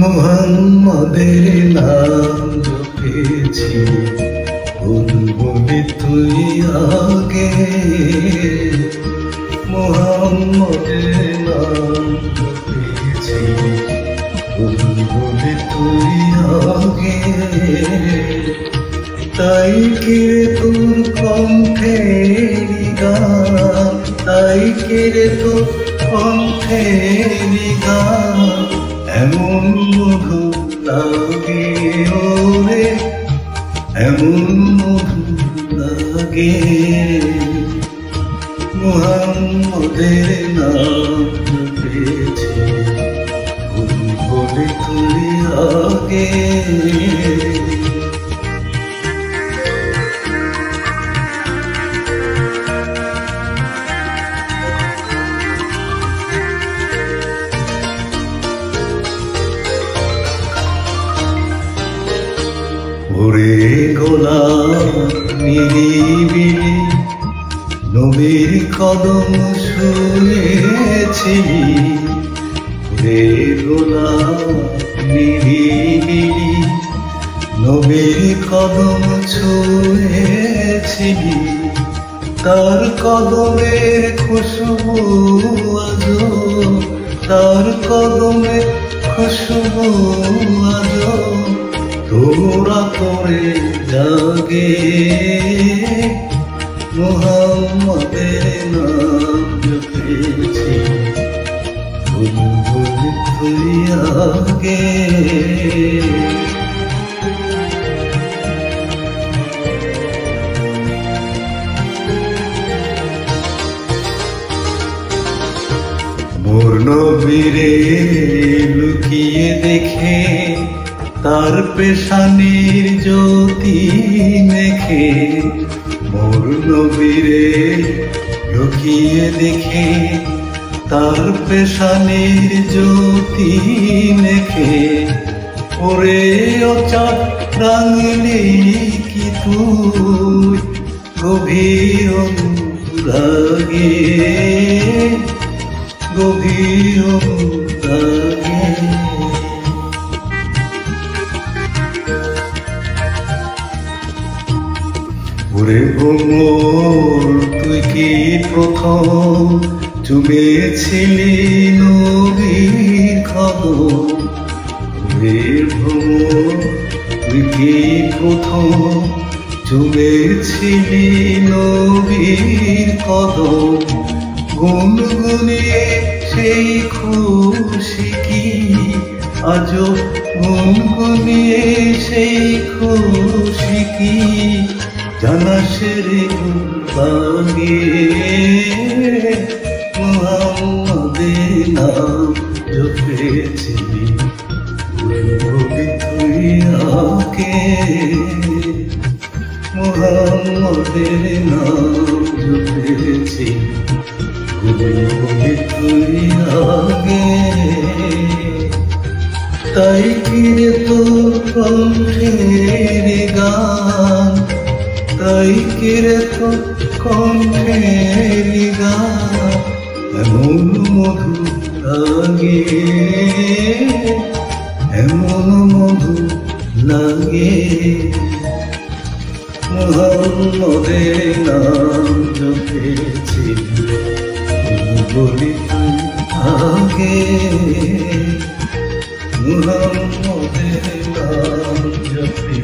মুহাম্মদের নাম জপেছি বলবি তুই আগে। মুহাম্মদের নাম জপেছি বলবি তুই আগে। তাই কে তোর কণ্ঠের গান, তাই কে তোর কণ্ঠের গান এমন মধু লাগে ওরে, এমন মধু লাগে। মুহাম্মদের নাম জপেছি বলবি তুই আগে। ওরে গোলাম নিরিবিলি নবীর কদম শুনেছিলি। ওরে গোলাম নিরিবিলি নবীর কদম ছুঁয়েছিলি। তার কদমের খুশবু আজো, তার কদমের খুশবু আজো তোরা করে জাগে। মুহাম্মদের নাম জপেছি বলবি তুই আগে। মোর নবীরে লুকিয়ে দেখে তার পেশানির জ্যোতি মেখে। মোর নবীরে লুকিয়ে দেখে তার পেশানির জ্যোতি মেখে। ওরে অচাট রাঙলি কি তুই গভীর অনুরাগে, গভীর অনুরাগে। ওরে ভ্রমর তুই কি প্রথম চুমেছিলি নবীর কদম। ওরে ভ্রমর তুই কি প্রথম চুমেছিলি নবীর কদম। গুনগুনিয়ে সেই খুশি কি আজো, গুনগুনিয়ে সেই খুশি কি জানাসের লাগে। মুহাম্মদের নাম জপেছি বলবি তুই আগে। মুহাম্মদের নাম জপেছি বলবি তুই আগে। তাই কিরে তোর কণ্ঠের গান, তাই কিরে তোর কণ্ঠের গান এমন মধু লাগে, এমন মধু লাগে। মুহাম্মদের নাম জপেছি বলবি তুই আগে। মুহাম্মদের নাম জপেছি